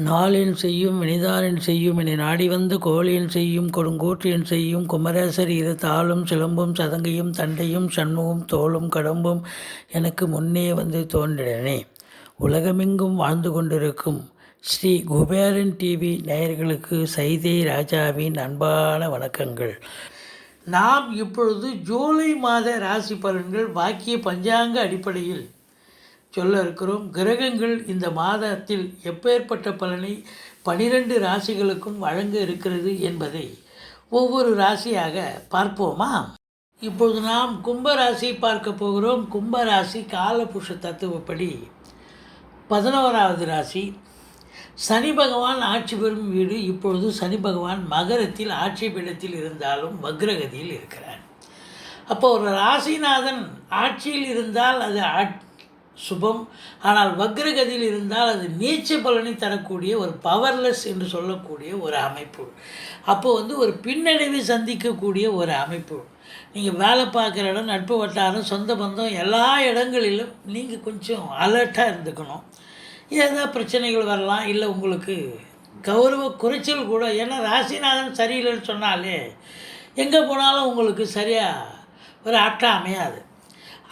நாளென் செய்யும் வினிதானென் செய்யும் என நாடி வந்த கோளென் செய்யும் கொடுங்கூற்றியன் செய்யும் குமரேசர் இரு தாளும் சிலம்பும் சதங்கையும் தண்டையும் சண்முகம் தோளும் கடம்பும் எனக்கு முன்னே வந்து தோன்றினே. உலகமெங்கும் வாழ்ந்து கொண்டிருக்கும் ஸ்ரீ குபேரன் டிவி நேயர்களுக்கு சைதை ராஜாவின் அன்பான வணக்கங்கள். நாம் இப்பொழுது ஜூலை மாத ராசி பலன்கள் வாக்கிய பஞ்சாங்க அடிப்படையில் சொல்ல இருக்கிறோம். கிரகங்கள் இந்த மாதத்தில் எப்பேற்பட்ட பலனை 12 ராசிகளுக்கும் வழங்க இருக்கிறது என்பதை ஒவ்வொரு ராசியாக பார்ப்போமா? இப்பொழுது நாம் கும்பராசி பார்க்க போகிறோம். கும்பராசி காலபுருஷ தத்துவப்படி 11வது ராசி. சனி பகவான் ஆட்சி பெறும் வீடு. இப்பொழுது சனி பகவான் மகரத்தில் ஆட்சி பீடத்தில் இருந்தாலும் வக்ரகதியில் இருக்கிறார். அப்போ ஒரு ராசிநாதன் ஆட்சியில் இருந்தால் அது சுபம். ஆனால் வக்ரகதியில் இருந்தால் அது நீச்ச பலனை தரக்கூடிய ஒரு பவர்லெஸ் என்று சொல்லக்கூடிய ஒரு அமைப்பு. அப்போது ஒரு பின்னடைவை சந்திக்கக்கூடிய ஒரு அமைப்பு. நீங்கள் வேலை பார்க்குற இடம், நட்பு வட்டாரம், சொந்த பந்தம், எல்லா இடங்களிலும் நீங்கள் கொஞ்சம் அலர்ட்டாக இருந்துக்கணும். ஏதாவது பிரச்சனைகள் வரலாம், இல்லை உங்களுக்கு கௌரவ குறைச்சல் கூட. ஏன்னா ராசிநாதன் சரியில்லைன்னு சொன்னாலே எங்கே போனாலும் உங்களுக்கு சரியாக ஒரு ஆப்டாக அமையாது.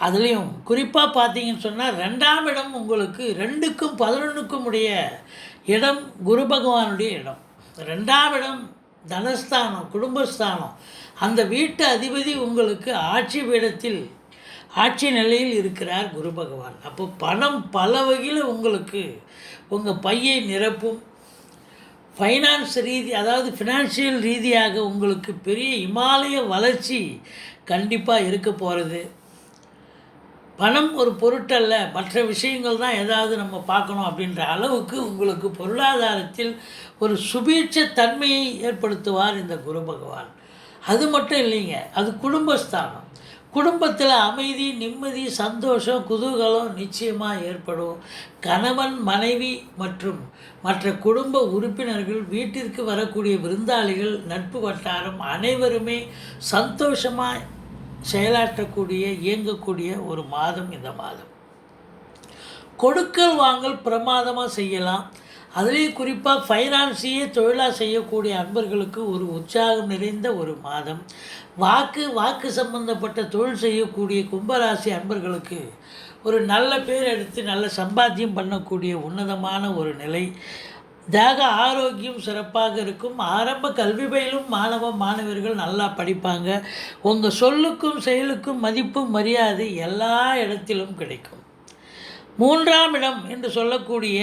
அதுலேயும் குறிப்பாக பார்த்தீங்கன்னு சொன்னால் 2ஆம் இடம் உங்களுக்கு 2க்கும் 11க்கும் உடைய இடம் குரு பகவானுடைய இடம். 2ஆம் இடம் தனஸ்தானம், குடும்பஸ்தானம். அந்த வீட்டு அதிபதி உங்களுக்கு ஆட்சி பீடத்தில் ஆட்சி நிலையில் இருக்கிறார் குரு பகவான். அப்போ பணம் பல வகையில் உங்களுக்கு உங்கள் பையை நிரப்பும். ஃபைனான்ஸ் ரீதி, அதாவது ஃபினான்ஷியல் ரீதியாக உங்களுக்கு பெரிய இமாலய வளர்ச்சி கண்டிப்பாக இருக்க போகிறது. பணம் ஒரு பொருட்டல்ல, மற்ற விஷயங்கள் தான் ஏதாவது நம்ம பார்க்கணும் அப்படின்ற அளவுக்கு உங்களுக்கு பொருளாதாரத்தில் ஒரு சுபீட்ச தன்மையை ஏற்படுத்துவார் இந்த குரு பகவான். அது மட்டும் இல்லைங்க, அது குடும்பஸ்தானம். குடும்பத்தில் அமைதி, நிம்மதி, சந்தோஷம், குதூகலம் நிச்சயமாக ஏற்படும். கணவன், மனைவி மற்றும் மற்ற குடும்ப உறுப்பினர்கள், வீட்டிற்கு வரக்கூடிய விருந்தாளிகள், நட்பு வட்டாரம் அனைவருமே சந்தோஷமாக செயலாற்றக்கூடிய, இயங்கக்கூடிய ஒரு மாதம் இந்த மாதம். கொடுக்கல் வாங்கல் பிரமாதமாக செய்யலாம். அதுலேயும் குறிப்பாக ஃபைனான்ஸையே தொழிலாக செய்யக்கூடிய அன்பர்களுக்கு ஒரு உற்சாகம் நிறைந்த ஒரு மாதம். வாக்கு சம்பந்தப்பட்ட தொழில் செய்யக்கூடிய கும்பராசி அன்பர்களுக்கு ஒரு நல்ல பேர் எடுத்து நல்ல சம்பாத்தியம் பண்ணக்கூடிய உன்னதமான ஒரு நிலை. தேக ஆரோக்கியம் சிறப்பாக இருக்கும். ஆரம்ப கல்வி பயிலும் மாணவர்கள் நல்லா படிப்பாங்க. உங்கள் சொல்லுக்கும் செயலுக்கும் மதிப்பும் மரியாதை எல்லா இடத்திலும் கிடைக்கும். 3ஆம் இடம் என்று சொல்லக்கூடிய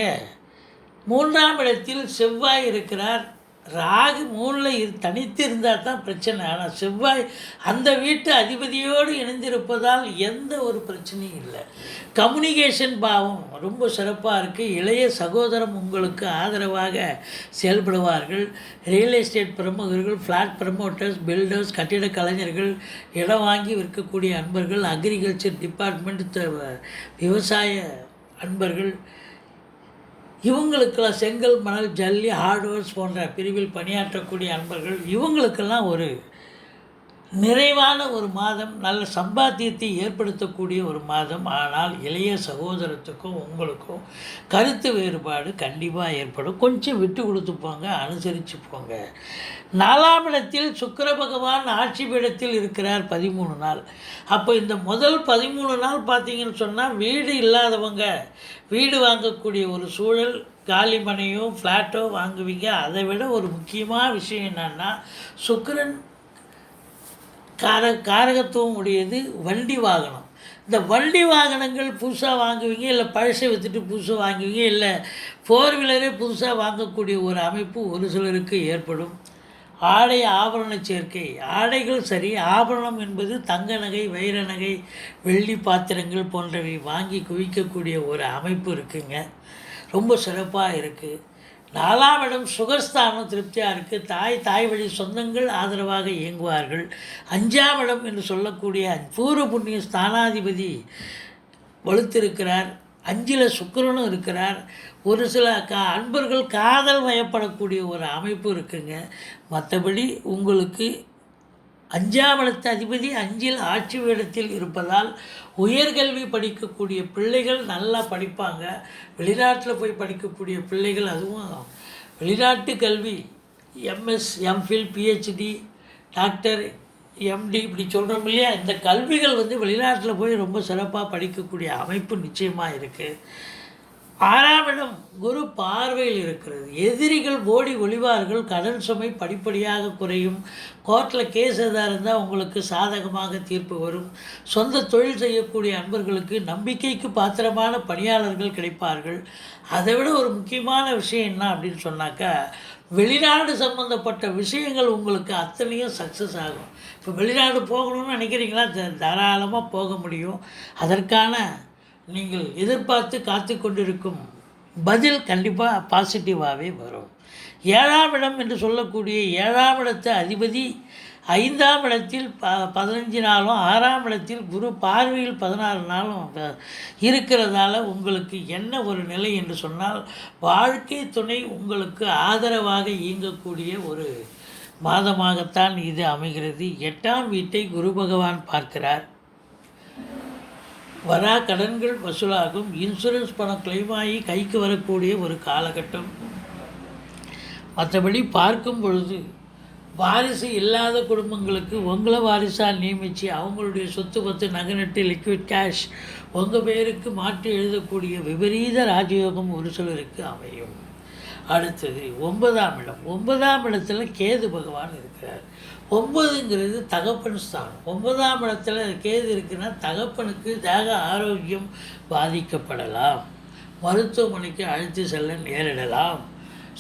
3ஆம் இடத்தில் செவ்வாய் இருக்கிறார். ராகு 3ல் தனித்து இருந்தால் தான் பிரச்சனை. ஆனால் செவ்வாய் அந்த வீட்டு அதிபதியோடு இணைந்திருப்பதால் எந்த ஒரு பிரச்சனையும் இல்லை. கம்யூனிகேஷன் பாவம் ரொம்ப சிறப்பாக இருக்குது. இளைய சகோதரம் உங்களுக்கு ஆதரவாக செயல்படுவார்கள். ரியல் எஸ்டேட் பிரமுகர்கள், ஃப்ளாட் ப்ரமோட்டர்ஸ், பில்டர்ஸ், கட்டிட கலைஞர்கள், இடம் வாங்கி விற்கக்கூடிய அன்பர்கள், அக்ரிகல்ச்சர் டிபார்ட்மெண்ட், விவசாய அன்பர்கள், இவங்களுக்கெல்லாம் செங்கல், மணல், ஜல்லி, ஹார்ட்வேர்ஸ் போன்ற பிரிவில் பணியாற்றக்கூடிய அன்பர்கள், இவங்களுக்கெல்லாம் ஒரு நிறைவான ஒரு மாதம், நல்ல சம்பாத்தியத்தை ஏற்படுத்தக்கூடிய ஒரு மாதம். ஆனால் இளைய சகோதரத்துக்கும் உங்களுக்கும் கருத்து வேறுபாடு கண்டிப்பாக ஏற்படும். கொஞ்சம் விட்டு கொடுத்து போங்க, அனுசரித்து போங்க. 4ஆம் இடத்தில் சுக்கிர பகவான் ஆட்சி பீடத்தில் இருக்கிறார் 13 நாள். அப்போ இந்த முதல் 13 நாள் பார்த்தீங்கன்னு சொன்னால் வீடு இல்லாதவங்க வீடு வாங்கக்கூடிய ஒரு சூழல், காலி மனையோ ஃப்ளாட்டோ வாங்குவீங்க. அதை விட ஒரு முக்கியமான விஷயம் என்னன்னா, சுக்கிரன் காரகத்துவம் உடையது வண்டி வாகனம். இந்த வண்டி வாகனங்கள் புதுசாக வாங்குவீங்க, இல்லை பழசை விற்றுட்டு புதுசாக வாங்குவீங்க, இல்லை 4 வீலரே புதுசாக வாங்கக்கூடிய ஒரு அமைப்பு ஒரு சிலருக்கு ஏற்படும். ஆடை ஆபரண சேர்க்கை. ஆடைகள் சரி, ஆபரணம் என்பது தங்க நகை, வைர நகை, வெள்ளி பாத்திரங்கள் போன்றவை வாங்கி குவிக்கக்கூடிய ஒரு அமைப்பு இருக்குங்க. ரொம்ப சிறப்பாக இருக்குது. 4ஆம் இடம் சுகஸ்தானம் திருப்தியாக இருக்குது. தாய் வழி சொந்தங்கள் ஆதரவாக இயங்குவார்கள். 5ஆம் இடம் என்று சொல்லக்கூடிய பூர்வ புண்ணிய ஸ்தானாதிபதி வலுத்திருக்கிறார். 5ல் சுக்கிரனும் இருக்கிறார். ஒரு சில அன்பர்கள் காதல் வயப்படக்கூடிய ஒரு அமைப்பு இருக்குங்க. மற்றபடி உங்களுக்கு 5ஆம் இடத்து அதிபதி 5இல் ஆட்சி வேடத்தில் இருப்பதால் உயர்கல்வி படிக்கக்கூடிய பிள்ளைகள் நல்லா படிப்பாங்க. வெளிநாட்டில் போய் படிக்கக்கூடிய பிள்ளைகள், அதுவும் வெளிநாட்டு கல்வி, MS, MPhil, PhD, doctor, MD இப்படி சொல்கிறோம் இல்லையா, இந்த கல்விகள் வெளிநாட்டில் போய் ரொம்ப சிறப்பாக படிக்கக்கூடிய அமைப்பு நிச்சயமாக இருக்குது. 6ஆம் இடம் குரு பார்வையில் இருக்கிறது. எதிரிகள் ஓடி ஒளிவார்கள். கடன் சுமை படிப்படியாக குறையும். கோர்ட்டில் கேஸ் எதாக இருந்தால் உங்களுக்கு சாதகமாக தீர்ப்பு வரும். சொந்த தொழில் செய்யக்கூடிய அன்பர்களுக்கு நம்பிக்கைக்கு பாத்திரமான பணியாளர்கள் கிடைப்பார்கள். அதை விட ஒரு முக்கியமான விஷயம் என்ன அப்படின்னு சொன்னாக்கா, வெளிநாடு சம்மந்தப்பட்ட விஷயங்கள் உங்களுக்கு அத்தனையும் சக்ஸஸ் ஆகும். இப்போ வெளிநாடு போகணும்னு நினைக்கிறீங்களா, தாராளமாக போக முடியும். அதற்கான நீங்கள் எதிர்பார்த்து காத்து கொண்டிருக்கும் பதில் கண்டிப்பாக பாசிட்டிவாகவே வரும். 7ஆம் இடம் என்று சொல்லக்கூடிய 7ஆம் இடத்து அதிபதி 5ஆம் இடத்தில் 15 நாளும் 6ஆம் இடத்தில் குரு பார்வையில் 16 நாளும் இருக்கிறதால உங்களுக்கு என்ன ஒரு நிலை என்று சொன்னால், வாழ்க்கை துணை உங்களுக்கு ஆதரவாக இயங்கக்கூடிய ஒரு மாதமாகத்தான் இது அமைகிறது. 8ஆம் வீட்டை குரு பகவான் பார்க்கிறார். வரா கடன்கள் வசூலாகும். இன்சூரன்ஸ் பணம் கிளைம் ஆகி கைக்கு வரக்கூடிய ஒரு காலகட்டம். மற்றபடி பார்க்கும் பொழுது வாரிசு இல்லாத குடும்பங்களுக்கு உங்களை வாரிசாக நியமித்து அவங்களுடைய சொத்து பத்து நகை நட்டு லிக்விட் கேஷ் உங்கள் பேருக்கு மாற்றி எழுதக்கூடிய விபரீத ராஜயோகம் ஒரு சிலருக்கு அமையும். அடுத்தது 9ஆம் இடம். 9ஆம் இடத்துல கேது பகவான் இருக்கிறார். 9ங்கிறது தகப்பன் ஸ்தானம். 9ஆம் இடத்துல கேது இருக்குன்னா தகப்பனுக்கு தேக ஆரோக்கியம் பாதிக்கப்படலாம். மருத்துவமனைக்கு அழைத்து செல்ல நேரிடலாம்.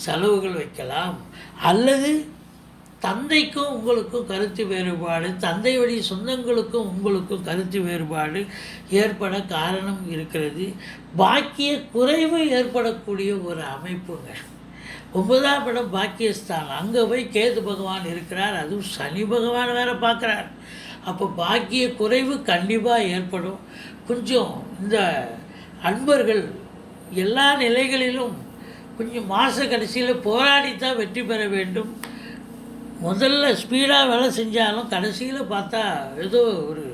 செலவுகள் வைக்கலாம். அல்லது தந்தைக்கும் உங்களுக்கும் கருத்து வேறுபாடு, தந்தை வழி சொந்தங்களுக்கும் உங்களுக்கும் கருத்து வேறுபாடு ஏற்பட காரணம் இருக்கிறது. பாக்கிய குறைவு ஏற்படக்கூடிய ஒரு அமைப்புங்க. 9ஆம் இடம் பாக்கியஸ்தானம். அங்கே போய் கேது பகவான் இருக்கிறார். அதுவும் சனி பகவான் வேறு பார்க்குறார். அப்போ பாக்கிய குறைவு கண்டிப்பாக ஏற்படும். கொஞ்சம் இந்த அன்பர்கள் எல்லா நிலைகளிலும் கொஞ்சம் மாத கடைசியில் போராடித்தான் வெற்றி பெற வேண்டும். முதல்ல ஸ்பீடாக வேலை செஞ்சாலும் கடைசியில் பார்த்தா ஏதோ ஒரு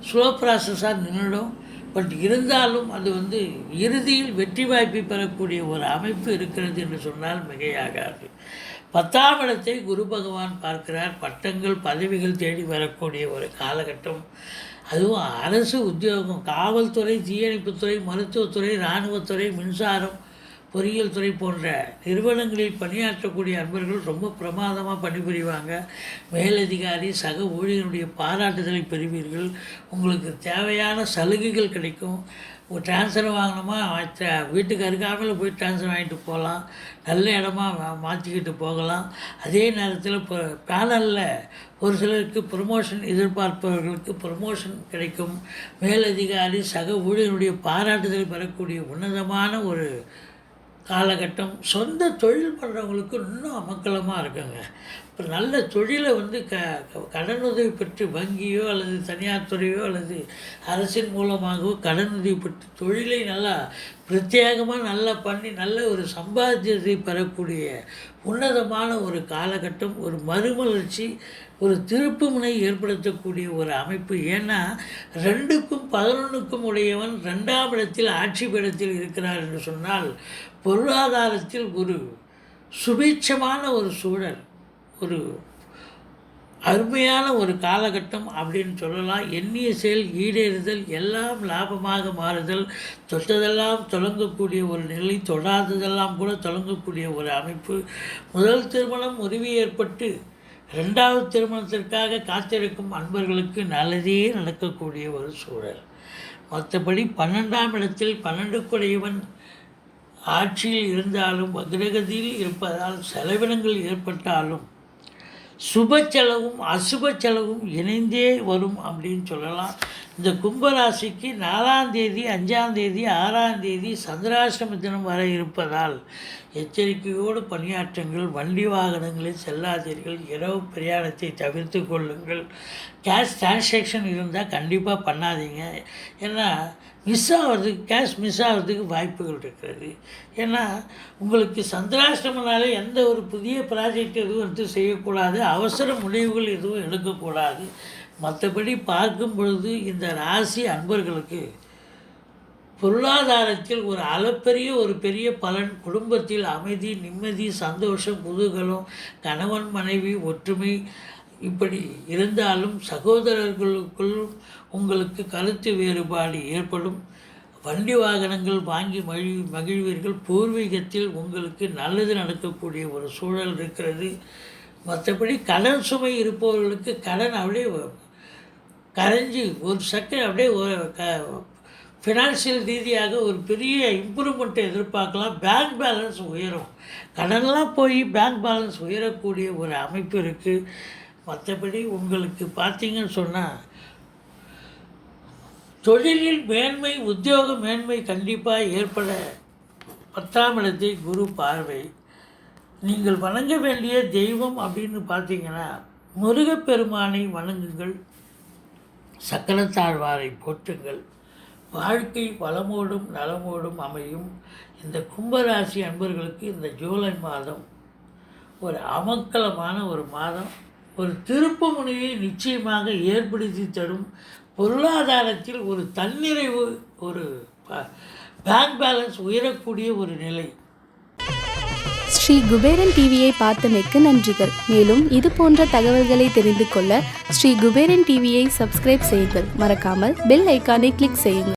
ஸ்லோ ப்ராசஸாக நின்றுடும். பட் இருந்தாலும் அது இறுதியில் வெற்றி வாய்ப்பை பெறக்கூடிய ஒரு அமைப்பு இருக்கிறது என்று சொன்னால் மிகையாகாது. 10ஆம் இடத்தை குரு பகவான் பார்க்கிறார். பட்டங்கள் பதவிகள் தேடி வரக்கூடிய ஒரு காலகட்டம். அதுவும் அரசு உத்தியோகம், காவல்துறை, தீயணைப்புத்துறை, மருத்துவத்துறை, இராணுவத்துறை, மின்சாரம், பொறியியல் துறை போன்ற நிறுவனங்களில் பணியாற்றக்கூடிய அன்பர்கள் ரொம்ப பிரமாதமாக பணிபுரிவாங்க. மேலதிகாரி சக ஊழியர்களுடைய பாராட்டுதலை பெறுவீர்கள். உங்களுக்கு தேவையான சலுகைகள் கிடைக்கும். ஒரு டிரான்ஸ்ஃபர் வாங்கினோமா வீட்டுக்கு அருகாமையில் போய் டிரான்ஸ்ஃபர் வாங்கிட்டு போகலாம். நல்ல இடமா மாற்றிக்கிட்டு போகலாம். அதே நேரத்தில் இப்போ பேனலில் ஒரு சிலருக்கு ப்ரொமோஷன் எதிர்பார்ப்பவர்களுக்கு ப்ரொமோஷன் கிடைக்கும். மேலதிகாரி சக ஊழியர்களுடைய பாராட்டுதல் பெறக்கூடிய உன்னதமான ஒரு காலகட்டம். சொந்த தொழில் பண்ணுறவங்களுக்கு இன்னும் அமக்கலமாக இருக்குங்க. இப்போ நல்ல தொழிலை கடனுதவி பெற்று வங்கியோ அல்லது தனியார் துறையோ அல்லது அரசின் மூலமாகவோ கடனுதவி பெற்று தொழிலை நல்லா பிரத்யேகமாக நல்லா பண்ணி நல்ல ஒரு சம்பாத்தியத்தை பெறக்கூடிய உன்னதமான ஒரு காலகட்டம். ஒரு மறுமலர்ச்சி, ஒரு திருப்பு முனை ஏற்படுத்தக்கூடிய ஒரு அமைப்பு. ஏன்னா 2க்கும் 11க்கும் உடையவன் 2ஆம் இடத்தில் ஆட்சி பீடத்தில் இருக்கிறார் என்று சொன்னால் பொருளாதாரத்தில் ஒரு சுபீட்சமான ஒரு சூழல், ஒரு அருமையான ஒரு காலகட்டம் அப்படின்னு சொல்லலாம். எண்ணிய செயல் ஈடேறுதல், எல்லாம் லாபமாக மாறுதல், தொட்டதெல்லாம் தொடங்கக்கூடிய ஒரு நிலை, தொடாததெல்லாம் கூட தொடங்கக்கூடிய ஒரு அமைப்பு. முதல் திருமணம் முறிவு ஏற்பட்டு 2வது திருமணத்திற்காக காத்திருக்கும் அன்பர்களுக்கு நல்லதே நடக்கக்கூடிய ஒரு சூழல். மற்றபடி 12ஆம் இடத்தில் 12க்குடையவன் ஆட்சியில் இருந்தாலும் வக்ரகதியில் இருப்பதால் செலவினங்கள் ஏற்பட்டாலும் சுப செலவும் அசுப செலவும் இணைந்தே வரும் அப்படின்னு சொல்லலாம். இந்த கும்பராசிக்கு 4ஆம் தேதி, 5ஆம் தேதி, 6ஆம் தேதி சந்திராஷ்டம தினம் வர இருப்பதால் எச்சரிக்கையோடு பணியாற்றுங்கள். வண்டி வாகனங்களில் செல்லாதீர்கள். இரவு பிரயாணத்தை தவிர்த்து கொள்ளுங்கள். கேஷ் டிரான்சாக்ஷன் இருந்தால் கண்டிப்பாக பண்ணாதீங்க. ஏன்னா கேஷ் மிஸ் ஆகிறதுக்கு வாய்ப்புகள் இருக்கிறது. ஏன்னா உங்களுக்கு சந்திராஷ்டமனால எந்த ஒரு புதிய ப்ராஜெக்ட் எதுவும் செய்யக்கூடாது, அவசர முடிவுகள் எதுவும் எடுக்கக்கூடாது. மற்றபடி பார்க்கும் பொழுது இந்த ராசி அன்பர்களுக்கு பொருளாதாரத்தில் ஒரு அளப்பெரிய ஒரு பெரிய பலன், குடும்பத்தில் அமைதி, நிம்மதி, சந்தோஷம், குதூகலம், கணவன் மனைவி ஒற்றுமை இப்படி இருந்தாலும் சகோதரர்களுக்குள் உங்களுக்கு கருத்து வேறுபாடு ஏற்படும். வண்டி வாகனங்கள் வாங்கி மகிழ்வீர்கள். பூர்வீகத்தில் உங்களுக்கு நல்லது நடக்கக்கூடிய ஒரு சூழல் இருக்கிறது. மற்றபடி கடன் சுமை இருப்பவர்களுக்கு கடன் அப்படியே கரைஞ்சி ஒரு செகண்ட் அப்படியே ஃபினான்ஷியல் ரீதியாக ஒரு பெரிய இம்ப்ரூவ்மெண்ட்டை எதிர்பார்க்கலாம். பேங்க் பேலன்ஸ் உயரும். கடன்லாம் போய் பேங்க் பேலன்ஸ் உயரக்கூடிய ஒரு அமைப்பு இருக்குது. மற்றபடி உங்களுக்கு பார்த்தீங்கன்னு சொன்னால் தொழிலில் மேன்மை, உத்தியோக மேன்மை கண்டிப்பாக ஏற்பட 10ஆம் இடத்தை குரு பார்வை. நீங்கள் வணங்க வேண்டிய தெய்வம் அப்படின்னு பார்த்தீங்கன்னா முருகப்பெருமானை வணங்குங்கள், சக்கரத்தாழ்வாரை போற்றுங்கள். வாழ்க்கை வளமோடும் நலமோடும் அமையும். இந்த கும்பராசி அன்பர்களுக்கு இந்த ஜூலை மாதம் ஒரு அமக்கலமான ஒரு மாதம், ஒரு திருப்பு முனையை நிச்சயமாக ஏற்படுத்தி தரும். பொருளாதாரத்தில் ஒரு தன்னிறைவு, ஒரு பேங்க் பேலன்ஸ் உயரக்கூடிய ஒரு நிலை. ஸ்ரீ குபேரன் டிவியை பார்த்தமைக்கு நன்றிகள். மேலும் இது போன்ற தகவல்களை தெரிந்து கொள்ள ஸ்ரீ குபேரன் டிவியை சப்ஸ்கிரைப் செய்யுங்கள். மறக்காமல் பெல் ஐக்கானை கிளிக் செய்யுங்கள்.